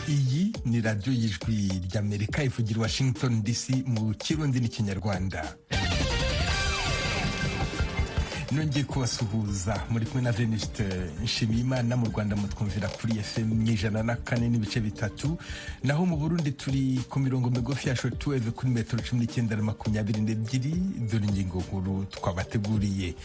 Iyi ni radiyo y'ijwi ry'Amerika ivugira Washington DC mu Kirundi n'Ikinyarwanda. Nongeye kubasuhuza muri kumwe na Venuste Nshimiyimana. Mu Rwanda mutwumvira kuri FM 104.3, naho mu Burundi turi ku mirongo migufi ya shortwave kuri metero 19 na 22. Dore ingingo nkuru twabateguriye.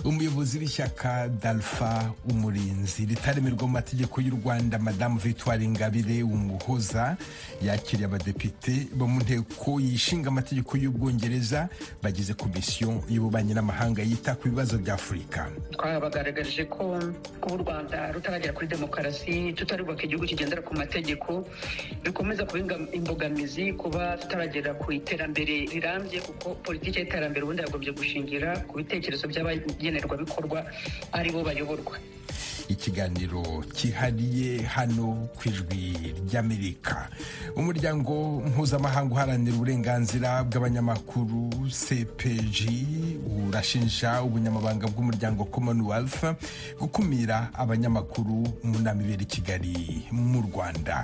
Umuyobozi w'ishyaka d'Alpha Umurinzi ritaremerwa mu mategeko y'u Rwanda, Madame Victoire Ingabire Umuhoza, yakiriye abadepite bo mu nteko yishinga amategeko y'Ubwongereza bagize komisiyo y'ububanyi n'amahanga yita ku bibazo bya Afurika. Twabagaragaje ko u Rwanda rutaragera kuri demokarasi, tutarubaka igihugu kigendera ku mategeko, bikomeza kuba imbogamizi kuba tutaragera ku iterambere rirambye, kuko politiki y'iterambere ubundi yagombye gushingira ku bitekerezo by'abagenerwabikorwa ari bo bayoborwa. Ikiganiro kihariye hano ku ijwi ry'Amerika. Umuryango mpuzamahanga uharanira uburenganzira bw'abanyamakuru CPJ urashinja ubunyamabanga bw'umuryango Commonwealth gukumira abanyamakuru mu nama ibera i Kigali mu Rwanda.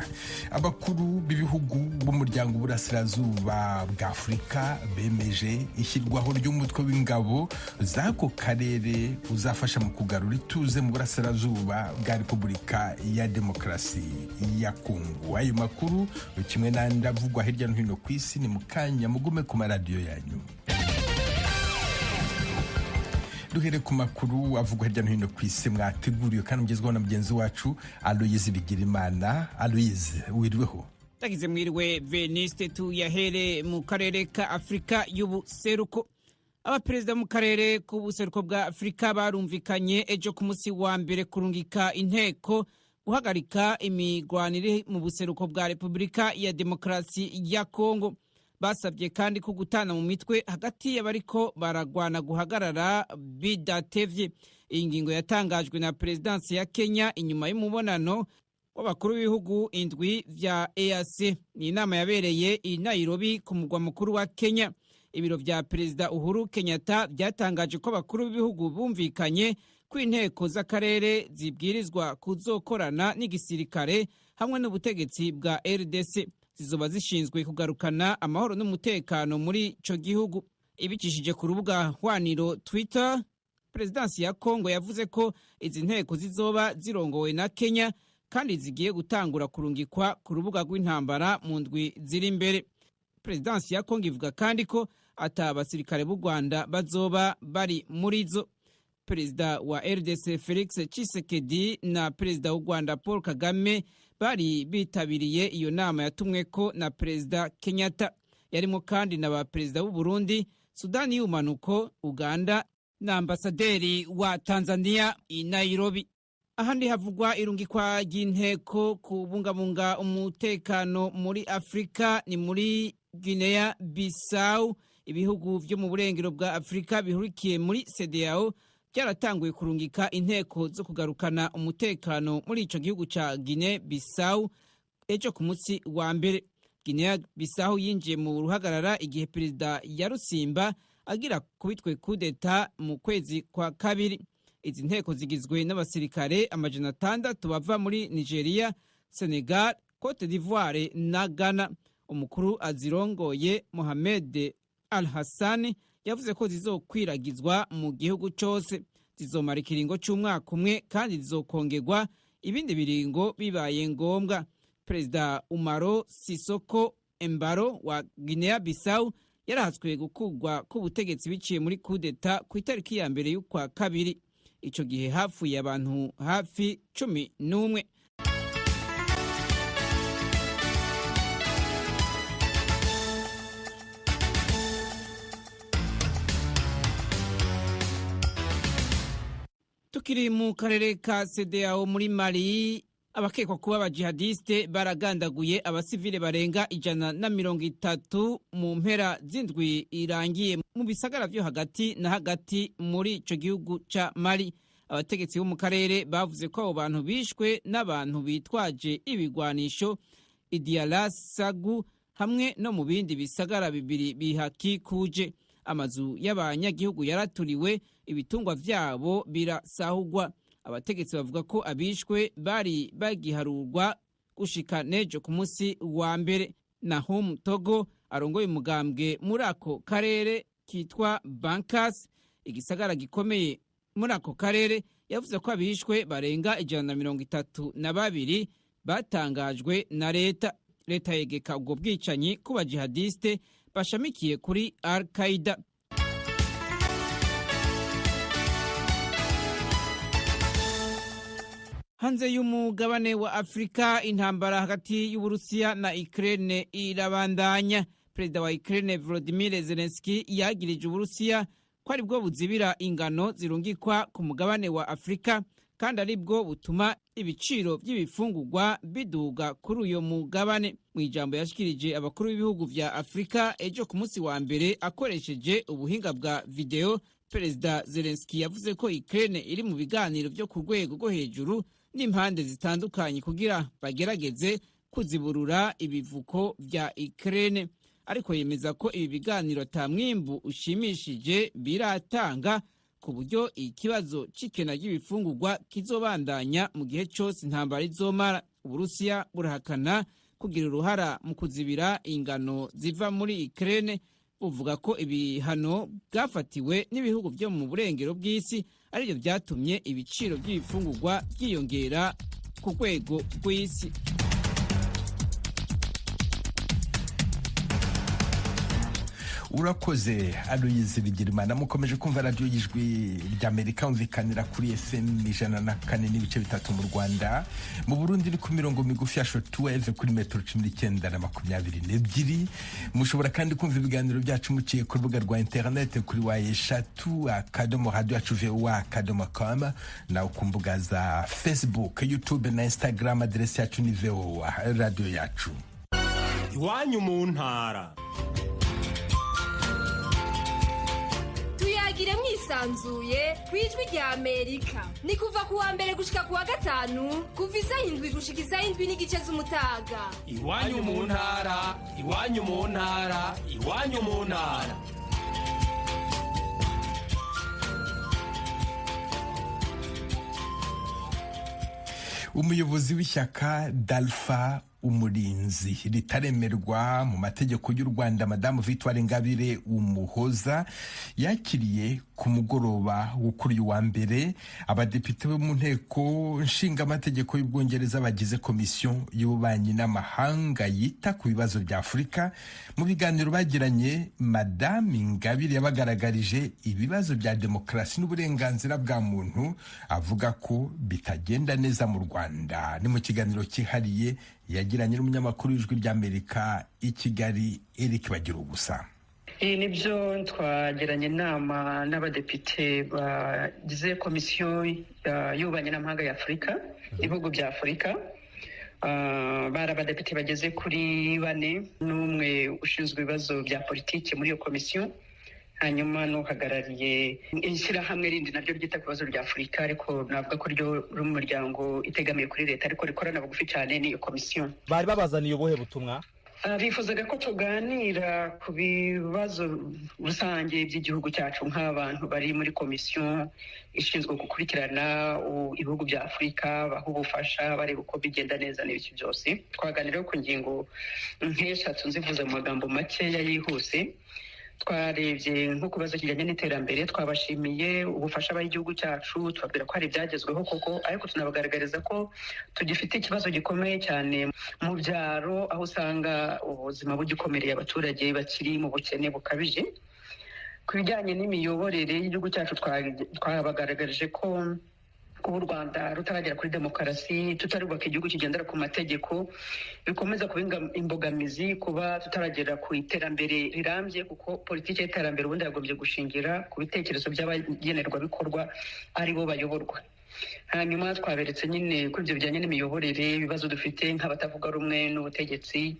Abakuru b'ibihugu b'umuryango w'uburasirazuba bwa Afurika bemeje ishyirwaho ry'umutwe w'ingabo z'ako karere uzafasha mu kugarura ituze mu burasirazuba bwa Repubulika ya Demokarasi ya Kongo. Ayo makuru kimwe n'andi avugwa hirya no hino ku isi ni mu kanya, mugume ku maradiyo yanyu. Duhere ku makuru avugwa hirya no hino ku isi mwateguriwe kandi mugezweho na mugenzi wacu Aloyize Bigirimana. Aloyize, wiriweho? Tagize mwiriwe Veniste. Tuyahere mu karere ka Afrika y'ubuseruko. Abaperezida mu karere k'ubuseruko bwa Afrika barumvikanye ejo ku munsi wa mbere kurungika inteko guhagarika imigwanire mu buseruko bwa Repubulika ya Demokarasi ya Kongo. Basabye kandi ko gutana mu mitwe hagati y'abariko baragwana guhagarara bidatevye. Iyi ngingo yatangajwe na Perezidansi ya Kenya inyuma y'umubonano w'abakuru b'ibihugu indwi vya EAC. Ni inama yabereye i Nairobi ku mugwa mukuru wa Kenya. Ibiro vya Perezida Uhuru Kenyatta byatangaje ko abakuru b'ibihugu bumvikanye ko inteko z'akarere zibwirizwa kuzokorana n'igisirikare hamwe n'ubutegetsi bwa RDC, zizoba zishinzwe kugarukana amahoro n'umutekano muri ico gihugu. Ibicishije ku rubuga hwaniro Twitter, Perezidansi ya Kongo yavuze ko izi nteko zizoba zirongowe na Kenya kandi zigiye gutangura kurungikwa ku rubuga rw'intambara mu ndwi ziri imbere. Perezidansi ya Kongo ivuga kandi ko ata abasirikare b'u Rwanda bazoba bari muri zo. Perezida wa RDC Felix Tshisekedi na Perezida w'u Rwanda Paul Kagame bari bitabiriye iyo nama yatumweko na Perezida Kenyatta. Yarimo kandi na ba Perezida b'u Burundi, Sudani y'Ubumanuko, Uganda na Ambasaderi wa Tanzania i Nairobi. Ahandi havugwa irungikwa ry'inteko kubungabunga umutekano muri Afrika ni muri Guinea Bissau. Ibihugu vyo mu burengero bwa Afrika bihurikiye muri CEDEAO byaratanguye kurungika inteko zo kugarukana umutekano muri ico gihugu ca Guinea Bissau ejo ku munsi wa mbere. Guinea Bissau yinjiye mu ruhagarara igihe Perezida Yarusimba agira kubitwe kudeta mu kwezi kwa kabiri. Izi nteko zigizwe n'abasirikare 600 bava muri Nigeria, Senegal, Cote d'Ivoire na Ghana. Umukuru azirongoye Mohamed Al-Hassani yavuze ko zizokwiragizwa mu gihugu cyose. Zizomara ikiringo cy'umwaka umwe kandi zizokongerwa ibindi biringo bibaye ngombwa. Perezida Umaro Sisoko Embalo wa Guinea Bissau yarahatswe gukugwa k'ubutegetsi biciye muri kudeta ku itariki ya mbere y'ukwa kabiri. Ico gihe hapfuye abantu hafi 11. Tukiri mu karere ka CEDEAO muri Mali, abakekwa kuba abajihadiste baragandaguye abasivile barenga 130 mu mpera z'indwi irangiye mu bisagara vyo hagati na hagati muri ico gihugu ca Mali. Abategetsi bo mu karere bavuze ko abo bantu bishwe n'abantu bitwaje ibigwanisho Idialasagu hamwe no mu bindi bisagara bibiri bihakikuje. Amazu y'abanyagihugu yaraturiwe, ibitungwa vyabo birasahugwa. Abategetsi bavuga ko abishwe bari bagiharurwa gushika nejo ku munsi wa mbere. Nahum Togo arongoye umugambwe muri ako karere kitwa Bankas, igisagara gikomeye muri ako karere, yavuze ko abishwe barenga 132 batangajwe na leta. Leta yegeka ubwo bwicanyi ku bajihadiste bashamikiye kuri Al-Qaeda. Hanze y'umugabane wa Afrika, intambara hagati y'Uburusiya na Ukraine irabandanya. Perezida wa Ukraine Volodymyr Zelensky yagirije Uburusiya ko ari bwo buzibira ingano zirungikwa ku mugabane wa Afrika, kandi ari bwo butuma ibiciro by'ibifungurwa biduga kuri uyo mugabane. Mu ijambo yashikirije abakuru b'ibihugu vya Afrika ejo ku munsi wa mbere akoresheje ubuhinga bwa video, Perezida Zelensky yavuze ko Ukraine iri mu biganiro byo ku rwego rwo hejuru n'impande zitandukanye kugira bagerageze kuziburura ibivuko vya Ukraine, ariko yemeza ko ibi biganiro ata mwimbu ushimishije biratanga, ku buryo ikibazo c'ikena ry'ibifungurwa kizobandanya mu gihe cyose intambara izomara. Uburusiya burahakana kugira uruhara mu kuzibira ingano ziva muri Ukraine, buvuga ko ibihano bwafatiwe n'ibihugu byo mu burengero bw'isi aribyo byatumye ibiciro by'ibifungurwa byiyongera ku rwego rw'isi. Urakoze Aloyizi Bigirimana. Mukomeje kumva radio y'Ijwi ry'Amerika, umvikanira kuri FM 104.3 mu Rwanda. Mu Burundi ni ku mirongo migufi ya shortwave kuri metero 19 na 22. Mushobora kandi kumva ibiganiro byacu muciye ku rubuga rwa internet kuri wa3.radio@voa.com na ku mbuga za Facebook, YouTube na Instagram. Adresi yacu ni VOA radio yacu. Iwanyu mu ntara. Tuyagire mwisanzuye kwijwi rya Amerika. Ni kuva ku wa mbere gushika ku wa gatanu, kuva isaha 7 gushika isaha 7:30 z'umutaga. Iwanyu mu ntara, iwanyu mu ntara, iwanyu mu ntara. Umuyobozi w'ishyaka Dalfa Umurinzi ritaremerwa mu mategeko y'u Rwanda, Madamu Victoire Ingabire Umuhoza, yakiriye ku mugoroba w'ukuri wa mbere abadepite bo mu nteko nshinga amategeko y'Ubwongereza bagize komisiyo y'ububanyi n'amahanga yita ku bibazo bya Afurika. Mu biganiro bagiranye, Madamu Ingabire yabagaragarije ibibazo bya demokarasi n'uburenganzira bwa muntu, avuga ko bitagenda neza mu Rwanda. Ni mu kiganiro cyihariye yagiranye n'umunyamakuru w'Ijwi ry'Amerika i Kigali, Eric Bagirugusa. Nibyo twagiranye inama n'abadepite bagize komisiyo y'ububanyi n'amahanga ya Afurika, ibihugu bya Afurika. Bari abadepite bageze kuri 4 n'umwe ushinzwe ibibazo bya politiki muri iyo komisiyo, hanyuma n'uhagarariye ishyirahamwe rindi naryo ryita ku bibazo bya Afurika, ariko navuga ko ryo uri mu muryango itegamiye kuri leta ariko rikorana bugufi cyane n'iyo komisiyo. Bari babazaniye ubuhe butumwa? Bifuzaga ko tuganira ku bibazo rusange by'igihugu cyacu nk'abantu bari muri komisiyo ishinzwe gukurikirana ibihugu bya Afurika, baha ubufasha, bareba uko bigenda neza n'ibiki byose. Twaganiraho ku ngingo nk'eshatu nzivuze mu magambo makeya yihuse. Twarebye nko kubazo kijyanye n'iterambere, twabashimiye ubufasha bw'igihugu cyacu, tubabwira ko hari ibyagezweho koko, ariko tunabagaragariza ko tugifite ikibazo gikomeye cyane mu byaro, aho usanga ubuzima bugikomereye abaturage bakiri mu bukene bukabije. Ku bijyanye n'imiyoborere y'igihugu cyacu, twabagaragarije ko kuba u Rwanda rutaragera kuri demokarasi, tutarubaka igihugu kigendera ku mategeko, bikomeza kuba imbogamizi kuba tutaragera ku iterambere rirambye, kuko politiki y'iterambere ubundi yagombye gushingira ku bitekerezo by'abagenerwabikorwa ari bo bayoborwa. Hanyuma twaberetse nyine kuri ibyo bijyanye n'imiyoborere, ibibazo dufite nk'abatavuga rumwe n'ubutegetsi,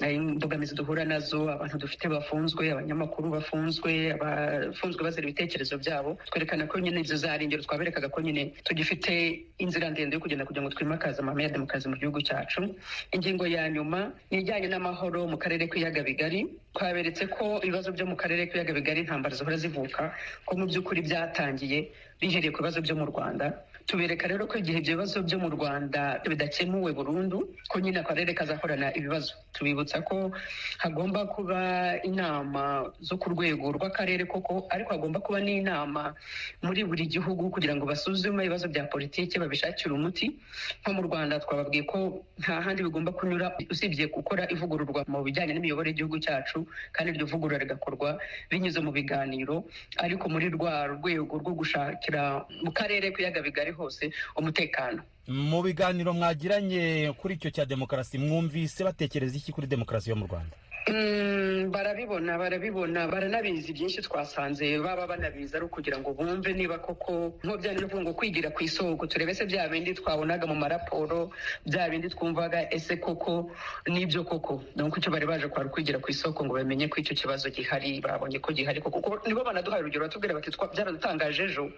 imbogamizi duhura nazo, abantu dufite bafunzwe, abanyamakuru bafunzwe, abafunzwe bazira ibitekerezo byabo. Twerekana ko nyine izo zari ingero, twaberekaga ko nyine tugifite inzira ndende yo kugenda kugira ngo twimakaze amahame ya demokarasi mu gihugu cyacu. Ingingo ya nyuma ni ijyanye n'amahoro mu karere k'ibiyaga bigari. Twaberetse ko ibibazo byo mu karere k'ibiyaga bigari intambara zihora zivuka, ko mu by'ukuri byatangiye bihereye ku bibazo byo mu Rwanda. tubereka rero ko igihe ibyo bibazo byo mu Rwanda bidakemuwe burundu ko nyine akarere kazakorana ibibazo. Tubibutsa ko hagomba kuba inama zo ku rwego rw'akarere koko, ariko hagomba kuba n'inama muri buri gihugu kugira ngo basuzume ibibazo bya politiki babishakire umuti. Nko mu Rwanda twababwiye ko nta handi bigomba kunyura usibye gukora ivugururwa mu bijyanye n'imiyoborere y'igihugu cyacu, kandi iryo vugurura rigakorwa binyuze mu biganiro, ariko muri rwa rwego rwo gushakira mu karere k'ibiyaga bigari hose umutekano. Mu biganiro mwagiranye kuri icyo cya demokarasi, mwumvise batekereza iki kuri demokarasi yo mu Rwanda? Barabibona baranabizi. Byinshi twasanze baba banabizi ari ukugira ngo bumve niba koko nko byane no kuvuga ngo kwigira ku isoko, turebe se bya bindi twabonaga mu maraporo, bya bindi twumvaga ese koko nibyo koko. Donc icyo bari baje kwara kwigira ku isoko ngo bamenye ko icyo kibazo gihari, babonye ko gihari koko. Nibo banaduhaye urugero batubwira bati byaradutangaje ejo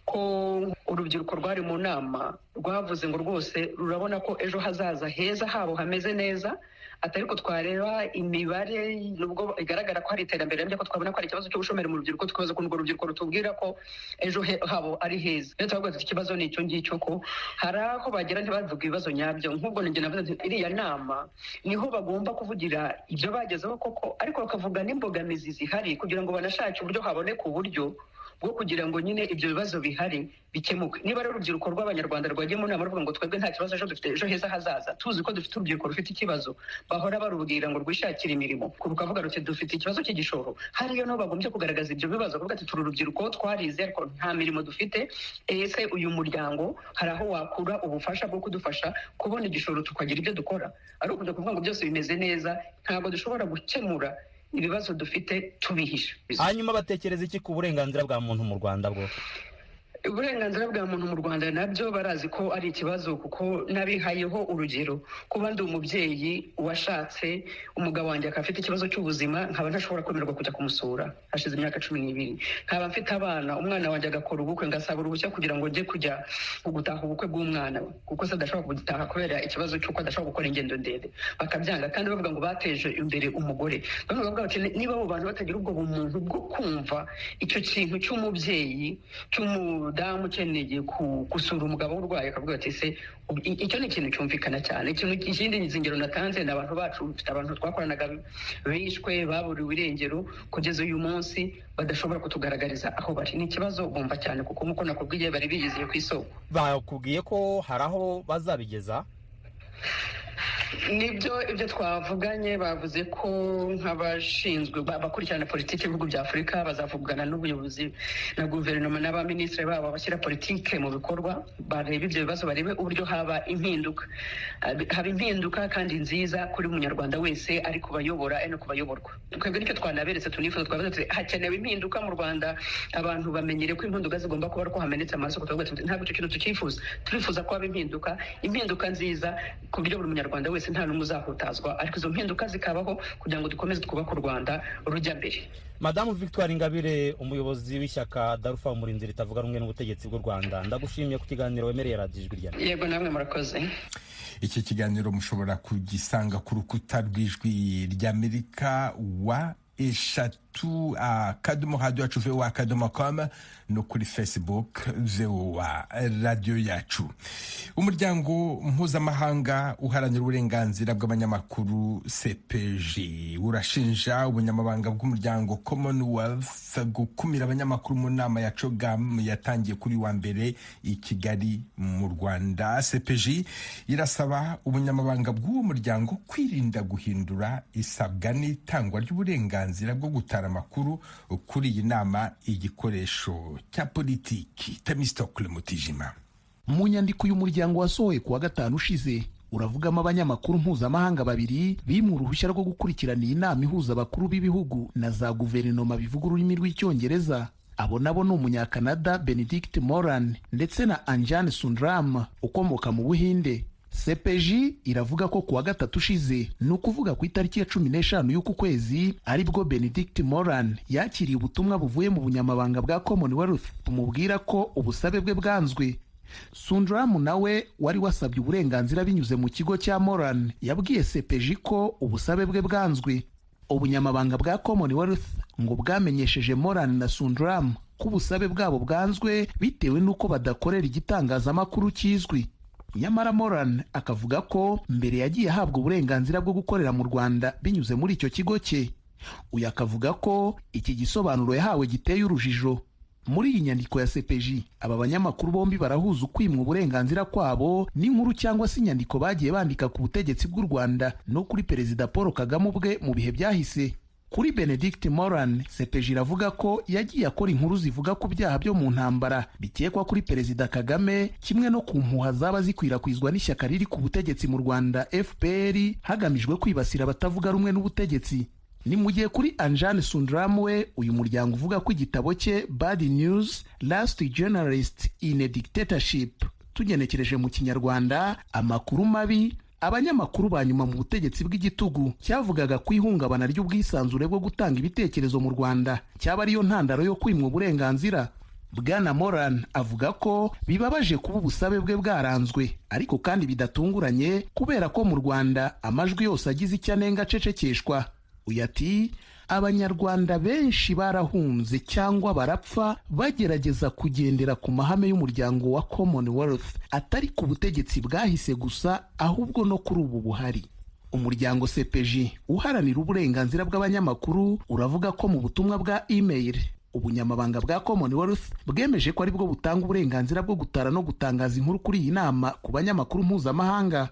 ko urubyiruko rwari mu nama rwavuze ngo rwose rurabona ko ejo hazaza heza habo hameze neza, atari ko twareba imibare nubwo igaragara ko hari iterambere, ko twabona ko hari ikibazo cy'ubushomeri mu rubyiruko, tukaza ku rubyiruko rutubwira ko ejo habo ari heza. Rero twavuga ati ikibazo ni icyo ngicyo, ko hari aho bagera ntibavuga ibibazo nyabyo. Nk'ubwo ninjye navuze ati iriya nama niho bagomba kuvugira ibyo bagezeho koko, ariko bakavuga n'imbogamizi zihari kugira ngo banashake uburyo haboneka uburyo bwo kugira ngo nyine ibyo bibazo bihari bikemuke. Niba rero urubyiruko rw'Abanyarwanda rwagiye mu nama ruvuga ngo twebwe nta kibazo ejo dufite ejo heza hazaza, tuzi ko dufite urubyiruko rufite ikibazo, bahora barubwira ngo rwishakire imirimo, rukavuga ruti dufite ikibazo cy'igishoro, hariyo no bagombye kugaragaza ibyo bibazo, kuvuga ati turi urubyiruko twarize ariko nta mirimo dufite, ese uyu muryango hari aho wakura ubufasha bwo kudufasha kubona igishoro tukagira ibyo dukora. Ari ukuja kuvuga ngo byose bimeze neza, ntabwo dushobora gukemura ibibazo dufite tubihisha. Hanyuma batekereza iki ku burenganzira bwa muntu mu Rwanda bwo? Uburenganzira bwa muntu mu Rwanda nabyo barazi ko ari ikibazo, kuko nabihayeho urugero. Kuba ndi umubyeyi washatse, umugabo wanjye akaba afite ikibazo cy'ubuzima, nkaba ntashobora kwemererwa kujya kumusura hashize imyaka 12. Nkaba mfite abana, umwana wanjye agakora ubukwe, ngasaba uruhushya kugira ngo njye kujya gutaha ubukwe bw'umwana we, kuko se adashobora kugitaha kubera ikibazo cy'uko adashobora gukora ingendo ndende, bakabyanga. Kandi bavuga ngo bateje imbere umugore. Bamwe bavuga bati niba abo bantu batagira ubwo bumuntu bwo kumva icyo kintu cy'umubyeyi damu ukeneye gusura umugabo urwaye, akavuga ati se icyo ni ikintu cyumvikana cyane. Ikindi izingiro natanze ni abantu bacu, mfite abantu twakoranaga bishwe, baburiwe irengero, kugeza uyu munsi badashobora kutugaragariza aho bari. Ni ikibazo bumva cyane, kuko nkuko nakubwiye bari bigize ku isoko. Bakubwiye ko hari aho bazabigeza? Nibyo ibyo twavuganye, bavuze ko nk'abashinzwe bakurikirana politiki y'ibihugu bya Afurika bazavugana n'ubuyobozi na guverinoma n'abaminisitiri babo bashyira politiki mu bikorwa, barebe ibyo bibazo, barebe uburyo haba impinduka kandi nziza kuri munyarwanda wese, ari kubayobora no kubayoborwa. Twebwe nicyo twanaberetse, tunifuza twavuze hakenewe impinduka mu Rwanda. Abantu bamenyere ko impinduka zigomba kuba ari ko hamenetse amaraso, kuko ntabwo icyo kintu tukifuza. Turifuza ko haba impinduka nziza ku buryo buri munyarwanda wese nta n'umwe uzahutazwa, ariko izo mpinduka zikabaho kugira ngo dukomeze twubake u Rwanda rujya mbere. Madamu Victoire Ingabire, umuyobozi w'ishyaka Darufa Umurinzi ritavuga rumwe n'ubutegetsi bw'u Rwanda, ndagushimiye ku kiganiro wemereye Radio Ijwi rya. Yego, namwe murakoze. Iki kiganiro mushobora kugisanga ku rukuta rw'Ijwi ry'Amerika wa eshatu @radio.com no kuri Facebook VOA radio yacu. Umuryango mpuzamahanga uharanira uburenganzira bw'abanyamakuru CPJ urashinja ubunyamabanga bw'umuryango Commonwealth gukumira abanyamakuru mu nama ya CHOGM yatangiye kuri wa mbere i Kigali mu Rwanda. CPJ irasaba ubunyamabanga bw'uwo muryango kwirinda guhindura isabwa n'itangwa ry'uburenganzira bwo gutara amakuru kuri iyi nama igikoresho cya politiki. Temistokle Mutijima. Mu nyandiko y'umuryango wasohoye kuwa gatanu ushize uravugamo abanyamakuru mpuzamahanga babiri bimu uruhushya rwo gukurikirana iyi nama ihuza abakuru b'ibihugu na za guverinoma bivuga ururimi rw'icyongereza. Abo nabo ni umunyakanada Benedict Moran ndetse na Anjan Sundram ukomoka mu Buhinde. CPJ iravuga ko kuwa gatatu ushize, ni ukuvuga ku itariki ya 15 y'uku kwezi, aribwo Benedict Moran yakiriye ubutumwa buvuye mu bunyamabanga bwa Commonwealth bumubwira ko ubusabe bwe bwanzwe. Sundram nawe wari wasabye uburenganzira binyuze mu kigo cya Moran yabwiye CPJ ko ubusabe bwe bwanzwe. Ubunyamabanga bwa Commonwealth ngo bwamenyesheje Moran na Sundram ko ubusabe bwabo bwanzwe bitewe n'uko badakorera igitangazamakuru kizwi. Nyamara Moran akavuga ko mbere yagiye ahabwa uburenganzira bwo gukorera mu Rwanda binyuze muri icyo kigo cye. Uyu akavuga ko iki gisobanuro yahawe giteye urujijo. Muri iyi nyandiko ya CPJ, aba banyamakuru bombi barahuza ukwimwa uburenganzira kwabo n'inkuru cyangwa se inyandiko bagiye bandika ku butegetsi bw'u Rwanda no kuri Perezida Paul Kagame ubwe mu bihe byahise. Kuri Benedict Moran, CPJ iravuga ko yagiye akora inkuru zivuga ku byaha byo mu ntambara bikekwa kuri Perezida Kagame, kimwe no ku mpuha zaba zikwirakwizwa n'ishyaka riri ku butegetsi mu Rwanda FPR hagamijwe kwibasira abatavuga rumwe n'ubutegetsi. Ni mu gihe kuri Anjane Sundram we uyu muryango uvuga ko igitabo cye Bad News Last Journalist in a Dictatorship, tugenekereje mu Kinyarwanda amakuru mabi, abanyamakuru ba nyuma mu butegetsi bw'igitugu, cyavugaga ku ihungabana ry'ubwisanzure bwo gutanga ibitekerezo mu Rwanda, cyaba ariyo ntandaro yo kwimwa uburenganzira. Bwana Moran avuga ko bibabaje kuba ubusabe bwe bwaranzwe, ariko kandi bidatunguranye kubera ko mu Rwanda amajwi yose agize icyo anenga acecekeshwa. Uyu ati abanyarwanda benshi barahunze cyangwa barapfa bagerageza kugendera ku mahame y'umuryango wa Commonwealth, atari ku butegetsi bwahise gusa ahubwo no kuri ubu buhari. Umuryango CPJ uharanira uburenganzira bw'abanyamakuru uravuga ko mu butumwa bwa email ubunyamabanga bwa Commonwealth bwemeje ko ari bwo butanga uburenganzira bwo gutara no gutangaza inkuru kuri iyi nama ku banyamakuru mpuzamahanga.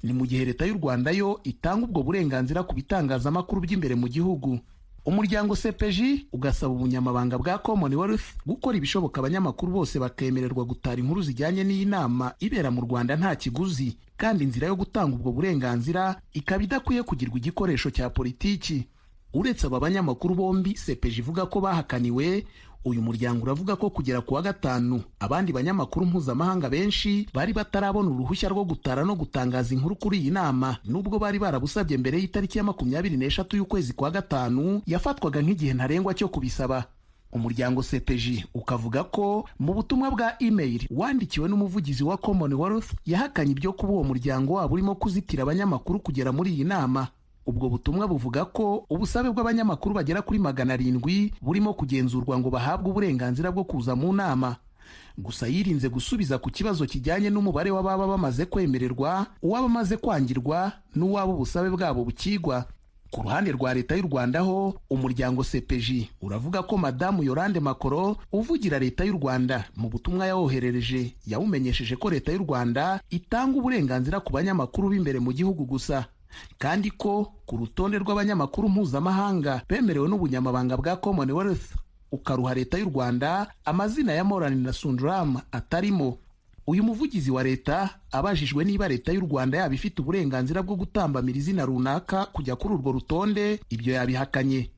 Ni mu gihe leta y'u Rwanda yo itanga ubwo burenganzira ku bitangazamakuru by'imbere mu gihugu. Umuryango CPJ ugasaba ubunyamabanga bwa Commonwealth gukora ibishoboka abanyamakuru bose bakemererwa gutara inkuru zijyanye n'iyi nama ibera mu Rwanda nta kiguzi, kandi inzira yo gutanga ubwo burenganzira ikaba idakwiye kugirwa igikoresho cya politiki. Uretse aba banyamakuru bombi CPJ ivuga ko bahakaniwe, uyu muryango uravuga ko kugera ku wa gatanu abandi banyamakuru mpuzamahanga benshi bari batarabona uruhushya rwo gutara no gutangaza inkuru kuri iyi nama, nubwo bari barabusabye mbere y'itariki ya 23 y'ukwezi kwa gatanu yafatwaga nk'igihe ntarengwa cyo kubisaba. Umuryango CPJ ukavuga ko mu butumwa bwa email wandikiwe n'umuvugizi wa Commonwealth yahakanye ibyo kuba uwo muryango wabo urimo kuzitira abanyamakuru kugera muri iyi nama. Ubwo butumwa buvuga ko ubusabe bw'abanyamakuru bagera kuri 700 burimo kugenzurwa ngo bahabwe uburenganzira bwo kuza mu nama. Gusa yirinze gusubiza ku kibazo kijyanye n'umubare w'ababa bamaze kwemererwa, uwaba amaze kwangirwa n'uwaba ubusabe bwabo bukigwa. Ku ruhande rwa leta y'u Rwanda ho umuryango CPJ uravuga ko Madamu Yolande Makoro uvugira leta y'u Rwanda mu butumwa yawoherereje yawumenyesheje ko leta y'u Rwanda itanga uburenganzira ku banyamakuru b'imbere mu gihugu gusa, kandi ko ku rutonde rw'abanyamakuru mpuzamahanga bemerewe n'ubunyamabanga bwa Commonwealth ukaruha leta y'u Rwanda amazina ya Moran na Sundram atarimo. Uyu muvugizi wa leta abajijwe niba leta y'u Rwanda yaba ifite uburenganzira bwo gutambamira izina runaka kujya kuri urwo rutonde, ibyo yabihakanye.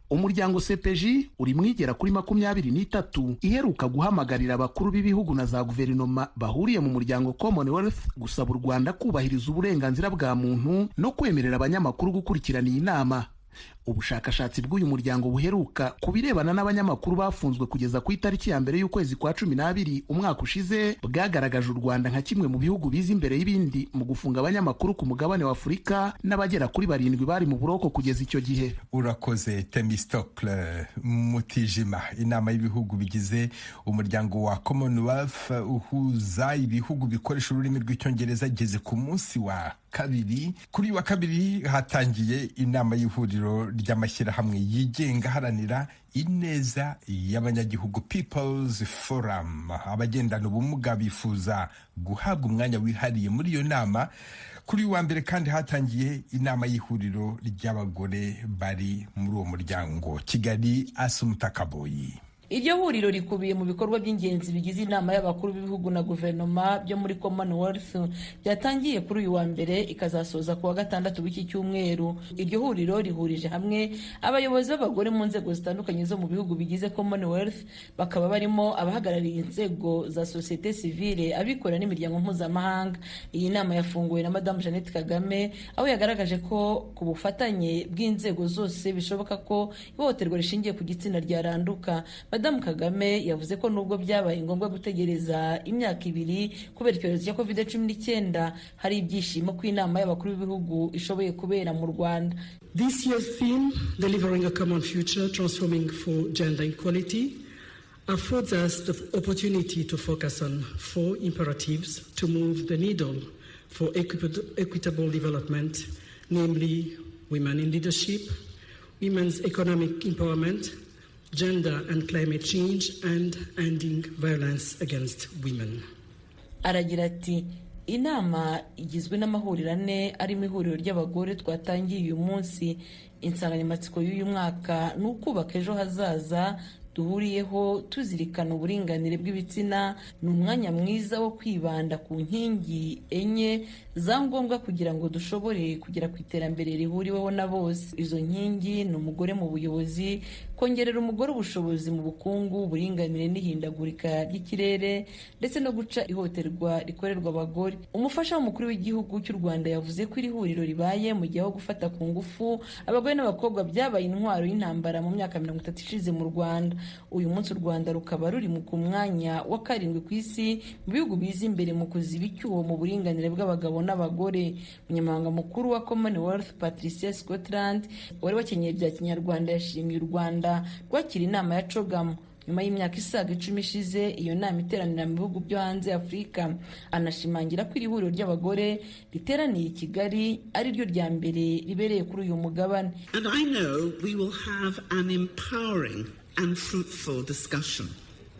Umuryango CPJ uri mwigera kuri 23 iheruka guhamagarira abakuru b'ibihugu na za guverinoma bahuriye mu muryango Commonwealth gusaba u Rwanda kubahiriza uburenganzira bwa muntu no kwemerera abanyamakuru gukurikirana iyi nama. Ubushakashatsi bw'uyu muryango buheruka kubirebana n'abanyamakuru bafunzwe kugeza ku itariki ya mbere y'ukwezi kwa 12 umwaka ushize bwagaragaje u Rwanda nka kimwe mu bihugu biza imbere y'ibindi mu gufunga abanyamakuru ku mugabane wa Afurika, n'abagera kuri 7 bari mu buroko kugeza icyo gihe. Urakoze Temistocle Mutijima. Inama y'ibihugu bigize umuryango wa Commonwealth uhuza ibihugu bikoresha ururimi rw'icyongereza igeze ku munsi wa kabiri. Kuri wa kabiri hatangiye inama y'ihuriro ry'amashyirahamwe yigenga haranira ineza y'abanyagihugu People's Forum. Abagendana ubumuga bifuza guhabwa umwanya wihariye muri iyo nama. Kuri wa mbere kandi hatangiye inama y'ihuriro ry'abagore bari muri uwo muryango. Kigali, Asumutakaboyi. Iryo huriro rikubiye mu bikorwa by'ingenzi bigize inama y'abakuru b'ibihugu na guverinoma byo muri Commonwealth byatangiye kuri uyu wa mbere ikazasoza ku wa gatandatu w'iki cyumweru. Iryo huriro rihurije hamwe abayobozi b'abagore mu nzego zitandukanye zo mu bihugu bigize Commonwealth, bakaba barimo abahagarariye inzego za societe civile, abikorera n'imiryango mpuzamahanga. Iyi nama yafunguwe na Madame Jeannette Kagame, aho yagaragaje ko ku bufatanye bw'inzego zose bishoboka ko ihohoterwa rishingiye ku gitsina ryaranduka. Madamu Kagame yavuze ko nubwo byabaye ngombwa gutegereza imyaka 2 kubera icyorezo cya COVID-19 hari ibyishimo ko inama y'abakuru b'ibihugu ishoboye kubera mu Rwanda. This year's theme, Delivering a Common Future, Transforming for Gender Equality, affords us the opportunity to focus on 4 imperatives to move the needle for equitable development, namely women in leadership, women's economic empowerment, gender and climate change, and ending violence against women. Aragira ati inama igizwe n'amahuriro ane arimo ihuriro ry'abagore twatangiye uyu munsi. Insanganyamatsiko y'uyu mwaka ni ukubaka ejo hazaza duhuriyeho tuzirikana uburinganire bw'ibitsina. Ni umwanya mwiza wo kwibanda ku nkingi enye za ngombwa kugira ngo dushobore kugera ku iterambere rihuriweho na bose. Izo nkingi ni umugore mu buyobozi, kongerera umugore ubushobozi mu bukungu, uburinganire n'ihindagurika ry'ikirere, ndetse no guca ihohoterwa rikorerwa abagore. Umufasha w'umukuru w'igihugu cy'u Rwanda yavuze ko iri huriro ribaye mu gihe aho gufata ku ngufu abagore n'abakobwa byabaye intwaro y'intambara mu myaka 30 ishize mu Rwanda. Uyu munsi u Rwanda rukaba ruri ku mwanya wa 7 ku isi mu bihugu biza imbere mu kuziba icyuho mu buringanire bw'abagabo n'abagore. Umunyamabanga mukuru wa Commonwealth Patricia Scotland wari wakenyeye bya Kinyarwanda yashimiye u Rwanda rwakira inama ya CHOGM nyuma y'imyaka isaga 10 ishize iyo nama iteranira mu bihugu byo hanze Afurika. Anashimangira ko iri huriro ry'abagore riteraniye i Kigali ari ryo rya mbere ribereye kuri uyu mugabane. And I know we will have an empowering and fruitful discussion.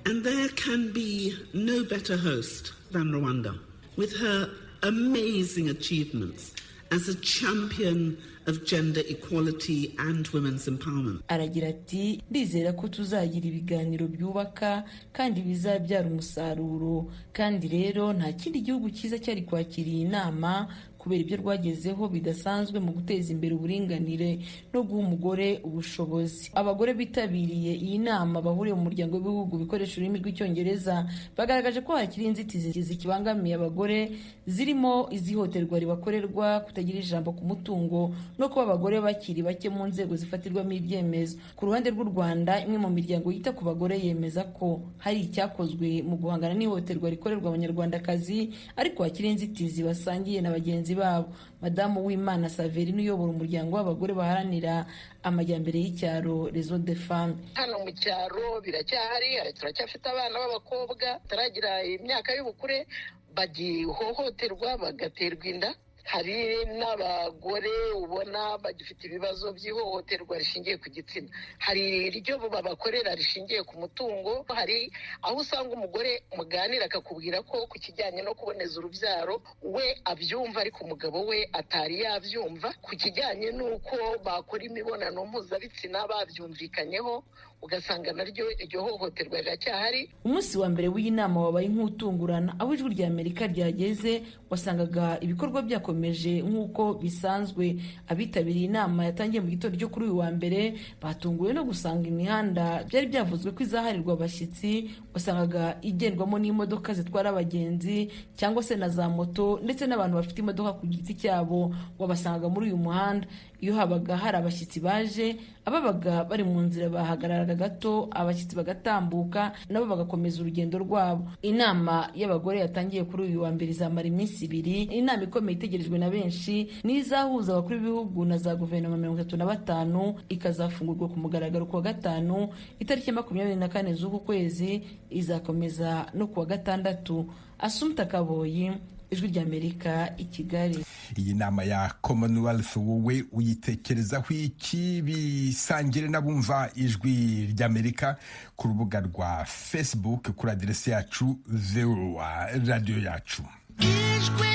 And there can be no better host than Rwanda, with her amazing achievements as a champion of gender equality and women's empowerment. Aragira ati ndizera ko tuzagira ibiganiro byubaka kandi bizabyara umusaruro, kandi rero nta kindi gihugu cyiza cyari kwakiriye inama kubera ibyo rwagezeho bidasanzwe mu guteza imbere uburinganire no guha umugore ubushobozi. Abagore bitabiriye iyi nama bahuriye mu muryango w'ibihugu bikoresha ururimi rw'icyongereza bagaragaje ko hakiri inzitizi zikibangamiye abagore zirimo izihoterwa ribakorerwa, kutagira ijambo ku mutungo no kuba abagore bakiri bake mu nzego zifatirwamo ibyemezo. Ku ruhande rw'u Rwanda, imwe mu miryango yita ku bagore yemeza ko hari icyakozwe mu guhangana n'ihohoterwa rikorerwa abanyarwandakazi, ariko hakiri inzitizi basangiye na bagenzi babo. Madamu w'Imana Saverine uyobora umuryango w'abagore baharanira amajyambere y'icyaro Réseau des Femmes. Hano mu cyaro biracyahari, turacyafite abana b'abakobwa taragira imyaka y'ubukure bagihohoterwa bagaterwa inda. Hari n'abagore ubona bagifite ibibazo by'ihohoterwa rishingiye ku gitsina. Hari iryo babakorera rishingiye ku mutungo. Hari aho usanga umugore muganira akakubwira ko ku kijyanye no kuboneza urubyaro we abyumva ariko umugabo we atari yabyumva. Ku kijyanye n'uko bakora imibonano mpuzabitsina babyumvikanyeho, ugasanga naryo iryo hohoterwa riracyahari. Umunsi wa mbere w'iyi nama wabaye nk'utungurana, aho ijwi rya Amerika ryageze wasangaga ibikorwa byakomeje nk'uko bisanzwe. Abitabiriye inama yatangiye mu gitondo cyo kuri uyu wa mbere batunguwe no gusanga imihanda byari byavuzwe ko izaharirwa abashyitsi wasangaga igendwamo n'imodoka zitwara abagenzi cyangwa se na za moto, ndetse n'abantu bafite imodoka ku giti cyabo wabasangaga muri uyu muhanda. Iyo habaga hari abashyitsi baje, ababaga bari mu nzira bahagararaga gato, abashyitsi bagatambuka nabo bagakomeza urugendo rwabo. Inama y'abagore yatangiye kuri uyu wa mbere izamara iminsi 2. Inama ikomeye itegerejwe na benshi ni izahuza abakuru b'ibihugu na za guverinoma 35, ikazafungurwa ku mugaragaro ku wa 5 itariki 24 z'uku kwezi, izakomeza no ku wa 6. Assumpta Kaboyi, Ijwi ry'Amerika i Kigali. Iyi nama ya Commonwealth wowe uyitekerezaho iki? Bisangire n'abumva Ijwi ry'Amerika ku rubuga rwa Facebook kuri aderesi yacu VOA radio yacu. Ijwi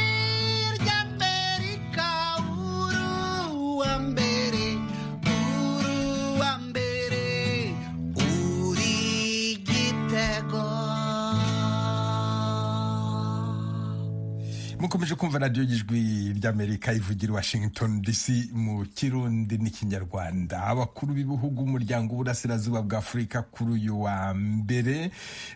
ry'Amerika uruwa mbere uri gitego. Mukomeje kumva radio y'Ijwi ry'Amerika ivugira Washington DC mu Kirundi n'Ikinyarwanda. Abakuru b'ibihugu umuryango w'Uburasirazuba bwa Afurika kuri uyu wa mbere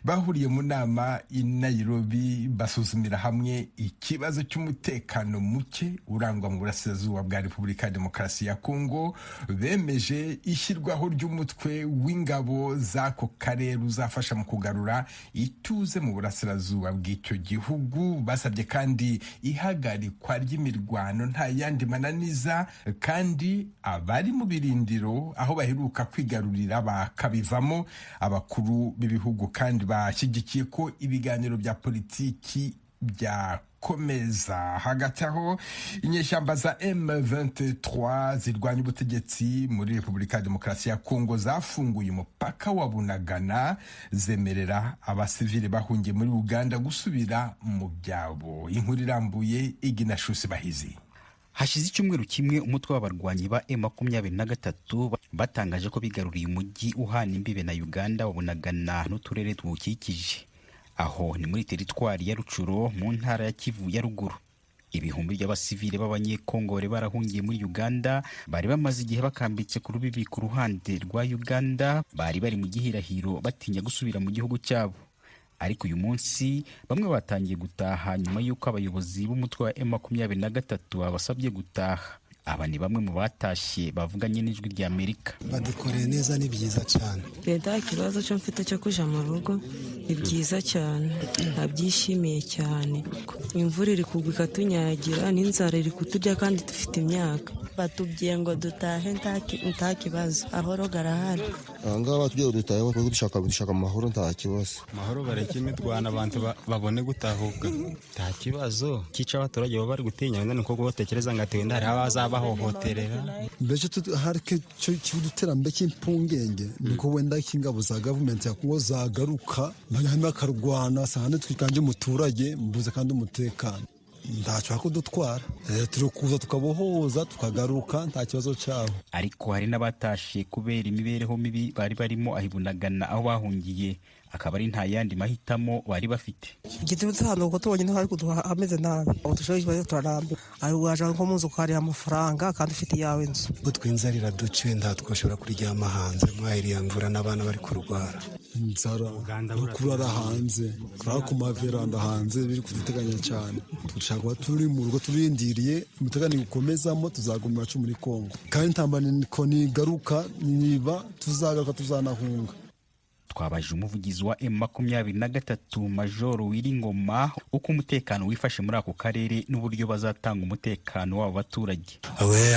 bahuriye mu nama i Nairobi basuzumira hamwe ikibazo cy'umutekano muke urangwa mu Burasirazuba bwa Repubulika ya Demokarasi ya Kongo. Bemeje ishyirwaho ry'umutwe w'ingabo z'ako karere uzafasha mu kugarura ituze mu Burasirazuba bw'icyo gihugu. Basabye kandi ihagarikwa ry'imirwano nta yandi mananiza, kandi abari mu birindiro aho baheruka kwigarurira bakabivamo. Abakuru b'ibihugu kandi bashyigikiye ko ibiganiro bya politiki byakomeza. Hagati aho inyeshyamba za M23 zirwanya ubutegetsi muri Repubulika ya Demokarasi ya Kongo zafunguye umupaka wa Bunagana, zemerera abasivili bahungiye muri Uganda gusubira mu byabo. Inkuru irambuye Iginashusi Bahizi. Hashize icyumweru kimwe umutwe w'abarwanyi ba M23 batangaje ko bigaruriye umujyi uhana imbibe na Uganda wa Bunagana n'uturere tuwukikije. Aho ni muri teritwari ya Rucuro mu ntara ya Kivu ya ruguru. Ibihumbi by'abasivile b'abanyekongore barahungiye muri Uganda bari bamaze igihe bakambitse ku rubibi ku ruhande rwa Uganda, bari bari mu gihirahiro batinya gusubira mu gihugu cyabo. Ariko uyu munsi bamwe batangiye gutaha nyuma y'uko abayobozi b'umutwe wa M23 babasabye gutaha. Aba ni bamwe mu batashye bavuganye n'ijwi rya Amerika. Badukoreye neza, ni byiza cyane. Leta ikibazo cyo mfite cyo kuja mu rugo ni byiza cyane, nabyishimiye cyane. Imvura iri kugwa ikatunyagira, n'inzara iri kuturya kandi dufite imyaka. Batubwiye ngo dutahe nta kibazo, ahoro garahari. Anga batubwiye dutahe kuko dushaka amahoro, nta kibazo. Amahoro bareke imirwano abantu babone gutahuka. Nta kibazo. Kica abaturage baba bari gutinya wenda nuko batekereza ngo ati wenda hari abazaba hohoterera. Mbese hari cyo cy'uduterambere cy'impungenge niko wenda ingabo za government ya Kongo zagaruka bagahema karwana sahane twikanje umuturage mbuze kandi umutekano. Ndacho kudutwara turi kuza tukabohoza tukagaruka nta kibazo cyabo. Ariko hari n'abatashe kubera imibereho mibi bari barimo ahibunagana aho bahungiye, akaba ari nta yandi mahitamo bari bafite. Igitimo cyano ko tubonye hari kuduha ameze nabi, utushoje bayo turarambe ari waje nko munzu kwari amafaranga kandi ufite yawe nzu. Ubwo twinzarira duce nda twashobora kuryama hanze mwahiriye mvura n'abana bari kurwara. Inzara kurara hanze kura ku maveranda hanze biri kuduteganya cyane. Dushaka turi mu rugo turindiriye umutegani gukomezamo tuzagumira cyo muri Kongo, kandi ntambane ko nigaruka niba tuzagaruka tuzanahunga. Twabaje umuvugizi wa M23 Major Wiringoma uko umutekano wifashe muri ako karere n'uburyo bazatanga umutekano w'abo baturage.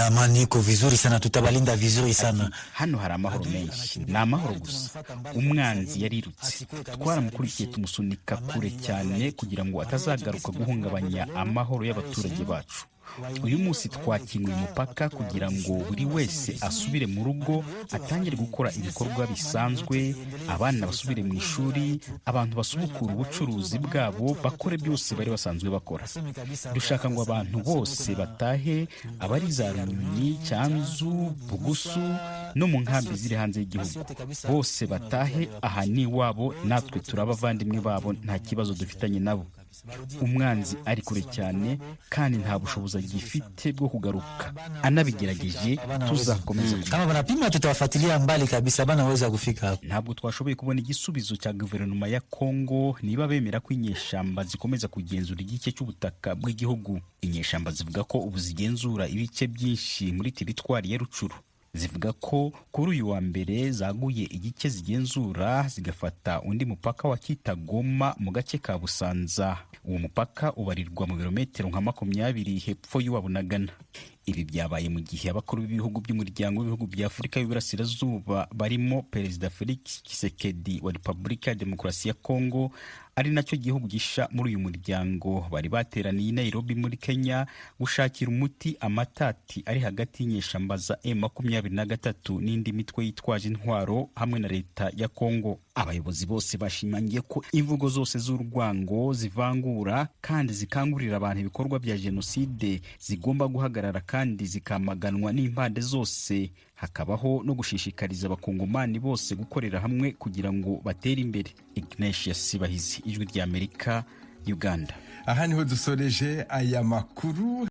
Amani iko vizuri sana, tutabalinda vizuri sana. Hano hari amahoro menshi, ni amahoro gusa. Umwanzi yarirutse, twaramukurikiye tumusunika kure cyane kugira ngo atazagaruka guhungabanya amahoro y'abaturage bacu. Uyu munsi twakinguye umupaka kugira ngo buri wese asubire mu rugo, atangire gukora ibikorwa bisanzwe, abana basubire mu ishuri, abantu basubukura ubucuruzi bwabo, bakore byose bari basanzwe bakora. Dushaka ngo abantu bose batahe, abari za Runini, Cyanzu, Bugusu no mu nkambi ziri hanze y'igihugu, bose batahe aha ni wabo, natwe turabavandimwe babo, nta kibazo dufitanye nabo. Umwanzi ari kure cyane kandi nta bushobozi agifite bwo kugaruka. Anabigerageje tuzakomeza kama banapima, tutawafuatilia mbali kabisa, banaweza kufika. Ntabwo twashoboye kubona igisubizo cya guverinoma ya Kongo niba bemera ko inyeshyamba zikomeza kugenzura igice cy'ubutaka bw'igihugu. Inyeshyamba zivuga ko ubu zigenzura ibice byinshi muri teritwari ya Rucuru. Zivuga ko kuri uyu wa mbere zaguye igice zigenzura zigafata undi mupaka wa Kitagoma mu gace ka Busanza. Uwo mupaka ubarirwa mu birometero nka 20 hepfo y'uwa Bunagana. Ibi byabaye mu gihe abakuru b'ibihugu by'umuryango w'ibihugu bya Afurika y'Iburasirazuba barimo Perezida Felix Tshisekedi wa Repubulika ya Demokarasi ya Kongo, ari nacyo gihugu gisha muri uyu muryango, bari bateraniye i Nairobi muri Kenya gushakira umuti amatati ari hagati y'inyeshyamba za M23 n'indi mitwe yitwaje intwaro hamwe na leta ya Kongo. Abayobozi bose bashimangiye ko imvugo zose z'urwango, zivangura kandi zikangurira abantu ibikorwa bya jenoside zigomba guhagarara kandi zikamaganwa n'impande zose. Hakabaho no gushishikariza abakongomani bose gukorera hamwe kugira ngo batere imbere. Ignatius Bahizi, ijwi rya Amerika, Uganda. Aha niho dusoreje aya makuru.